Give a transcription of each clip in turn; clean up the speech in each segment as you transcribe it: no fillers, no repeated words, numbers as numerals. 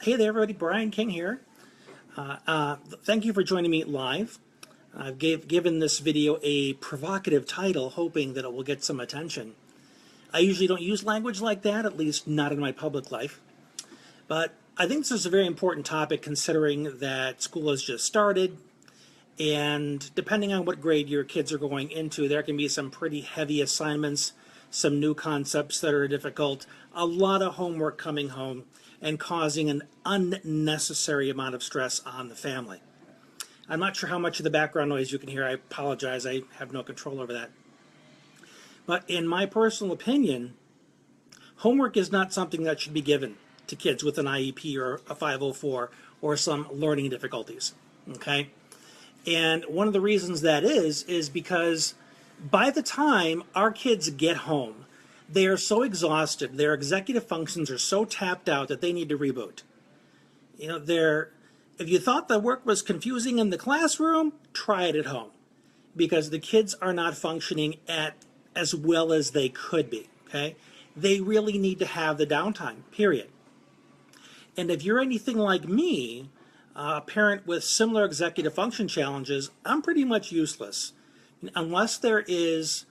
Hey there, everybody. Brian King here. Thank you for joining me live. I've given this video a provocative title, hoping that it will get some attention. I usually don't use language like that, at least not in my public life. But I think this is a very important topic considering that school has just started. And depending on what grade your kids are going into, there can be some pretty heavy assignments, some new concepts that are difficult, a lot of homework coming home, and causing an unnecessary amount of stress on the family. I'm not sure how much of the background noise you can hear. I apologize. I have no control over that. But in my personal opinion, homework is not something that should be given to kids with an IEP or a 504 or some learning difficulties. Okay? And one of the reasons that is because by the time our kids get home, they are so exhausted, their executive functions are so tapped out that they need to reboot. You know, if you thought the work was confusing in the classroom, try it at home, because the kids are not functioning as well as they could be, okay? They really need to have the downtime, period. And if you're anything like me, a parent with similar executive function challenges, I'm pretty much useless. Unless there is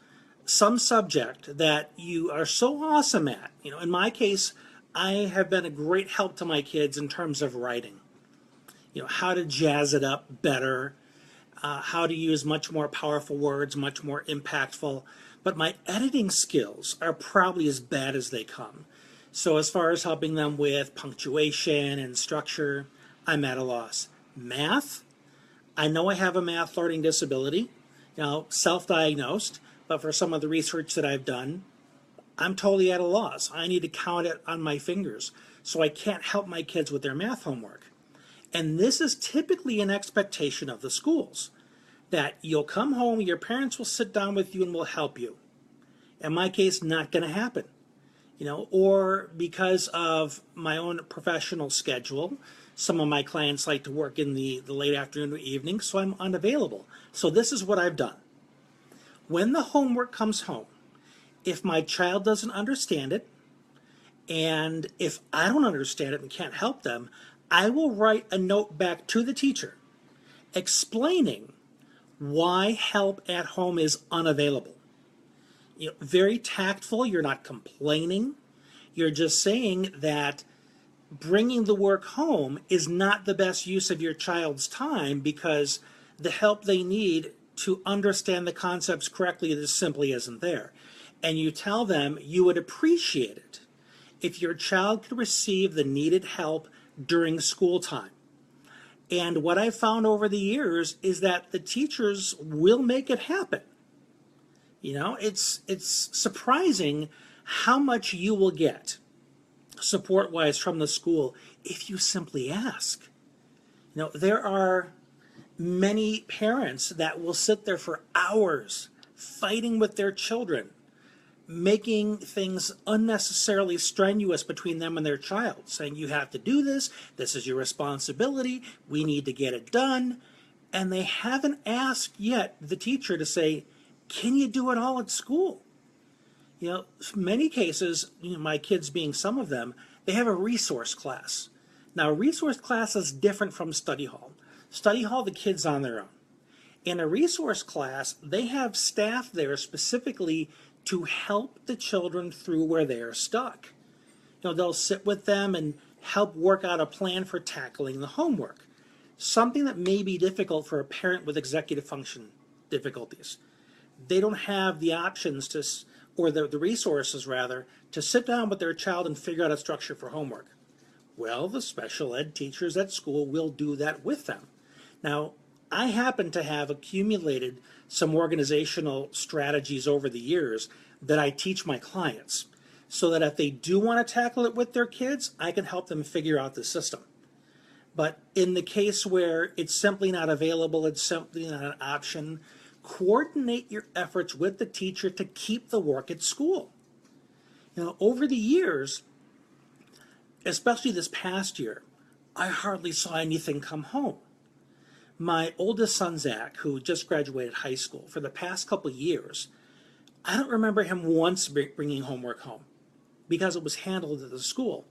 some subject that you are so awesome at. You know, in my case, I have been a great help to my kids in terms of writing. You know, how to jazz it up better, how to use much more powerful words, much more impactful. But my editing skills are probably as bad as they come. So as far as helping them with punctuation and structure, I'm at a loss. Math, I know I have a math learning disability, you know, self-diagnosed, but for some of the research that I've done, I'm totally at a loss. I need to count it on my fingers, so I can't help my kids with their math homework. And this is typically an expectation of the schools, that you'll come home, your parents will sit down with you and will help you. In my case, not going to happen. You know, or because of my own professional schedule, some of my clients like to work in the late afternoon or evening, so I'm unavailable. So this is what I've done. When the homework comes home, if my child doesn't understand it, and if I don't understand it and can't help them, I will write a note back to the teacher explaining why help at home is unavailable. You know, very tactful, you're not complaining, you're just saying that bringing the work home is not the best use of your child's time because the help they need to understand the concepts correctly just simply isn't there. And you tell them you would appreciate it if your child could receive the needed help during school time. And what I've found over the years is that the teachers will make it happen. You know, it's surprising how much you will get support-wise from the school if you simply ask. You know, there are many parents that will sit there for hours fighting with their children, making things unnecessarily strenuous between them and their child, saying you have to do this, this is your responsibility, we need to get it done, and they haven't asked yet the teacher to say, can you do it all at school? You know, many cases, you know, my kids being some of them, they have a resource class. Now, a resource class is different from study hall. Study hall, the kids on their own. In a resource class, they have staff there specifically to help the children through where they are stuck. You know, they'll sit with them and help work out a plan for tackling the homework. Something that may be difficult for a parent with executive function difficulties. They don't have the options to, or the resources rather, to sit down with their child and figure out a structure for homework. Well, the special ed teachers at school will do that with them. Now, I happen to have accumulated some organizational strategies over the years that I teach my clients, so that if they do want to tackle it with their kids, I can help them figure out the system. But in the case where it's simply not available, it's simply not an option, coordinate your efforts with the teacher to keep the work at school. You know, over the years, especially this past year, I hardly saw anything come home. My oldest son, Zach, who just graduated high school, for the past couple of years, I don't remember him once bringing homework home because it was handled at the school.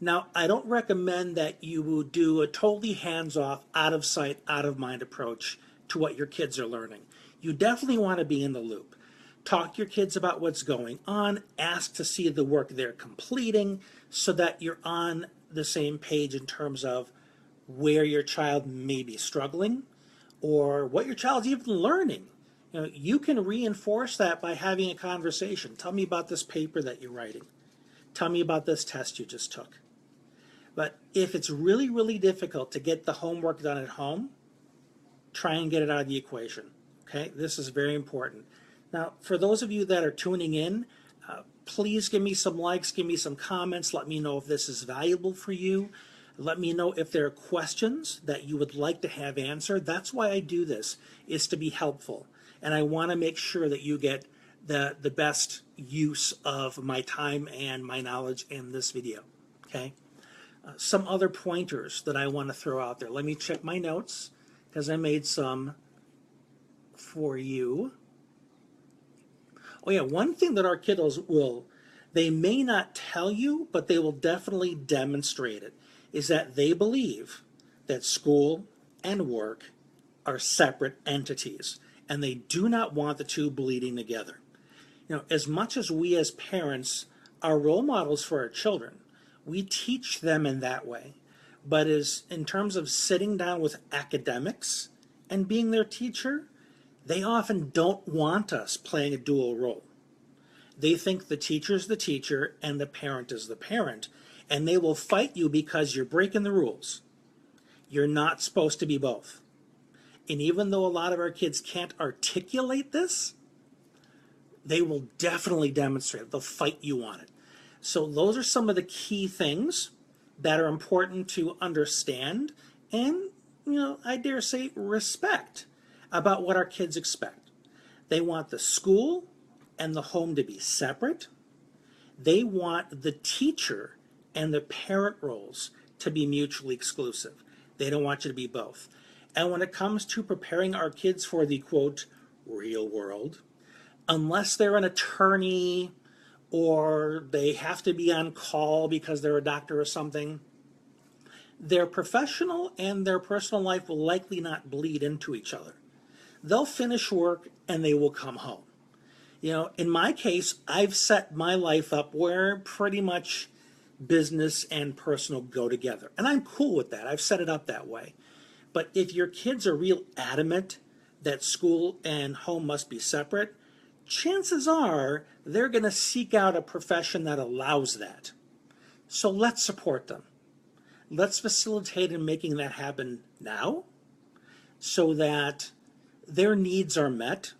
Now, I don't recommend that you do a totally hands-off, out of sight, out of mind approach to what your kids are learning. You definitely want to be in the loop. Talk to your kids about what's going on, ask to see the work they're completing so that you're on the same page in terms of where your child may be struggling or what your child's even learning. You can reinforce that by having a conversation. Tell me about this paper that you're writing. Tell me about this test you just took. But if it's really, really difficult to get the homework done at home, try and get it out of the equation. Okay, this is very important. Now, for those of you that are tuning in, please give me some likes, give me some comments. Let me know if this is valuable for you. Let me know if there are questions that you would like to have answered. That's why I do this, is to be helpful. And I want to make sure that you get the best use of my time and my knowledge in this video. Okay? Some other pointers that I want to throw out there. Let me check my notes because I made some for you. Oh yeah, one thing that our kiddos they may not tell you, but they will definitely demonstrate it, is that they believe that school and work are separate entities, and they do not want the two bleeding together. As much as we as parents are role models for our children, we teach them in that way. But in terms of sitting down with academics and being their teacher, they often don't want us playing a dual role. They think the teacher's the teacher and the parent is the parent, and they will fight you because you're breaking the rules. You're not supposed to be both. And even though a lot of our kids can't articulate this, they will definitely demonstrate it. They'll fight you on it. So those are some of the key things that are important to understand and, I dare say, respect about what our kids expect. They want the school and the home to be separate. They want the teacher and the parent roles to be mutually exclusive. They don't want you to be both. And when it comes to preparing our kids for the, quote, real world, unless they're an attorney or they have to be on call because they're a doctor or something, their professional and their personal life will likely not bleed into each other. They'll finish work and they will come home. In my case, I've set my life up where pretty much business and personal go together. And I'm cool with that. I've set it up that way. But if your kids are real adamant that school and home must be separate, chances are they're going to seek out a profession that allows that. So let's support them. Let's facilitate in making that happen now so that their needs are met,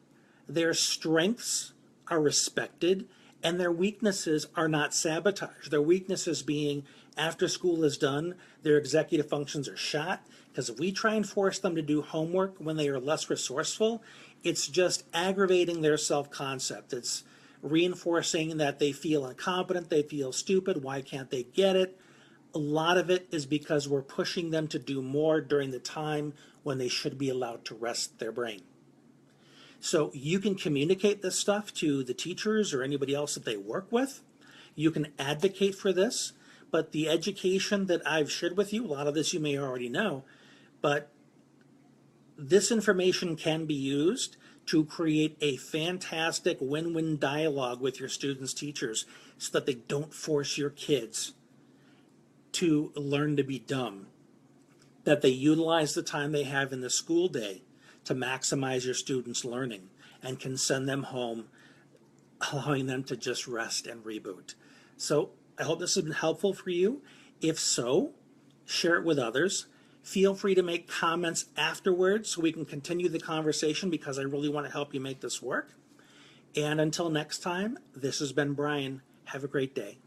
their strengths are respected, and their weaknesses are not sabotaged. Their weaknesses being after school is done, their executive functions are shot, because if we try and force them to do homework when they are less resourceful, it's just aggravating their self-concept. It's reinforcing that they feel incompetent, they feel stupid, why can't they get it? A lot of it is because we're pushing them to do more during the time when they should be allowed to rest their brain. So you can communicate this stuff to the teachers or anybody else that they work with. You can advocate for this, but the education that I've shared with you, a lot of this you may already know, but this information can be used to create a fantastic win-win dialogue with your students' teachers so that they don't force your kids to learn to be dumb, that they utilize the time they have in the school day to maximize your students' learning and can send them home, allowing them to just rest and reboot. So I hope this has been helpful for you. If so, share it with others. Feel free to make comments afterwards so we can continue the conversation because I really want to help you make this work. And until next time, this has been Brian. Have a great day.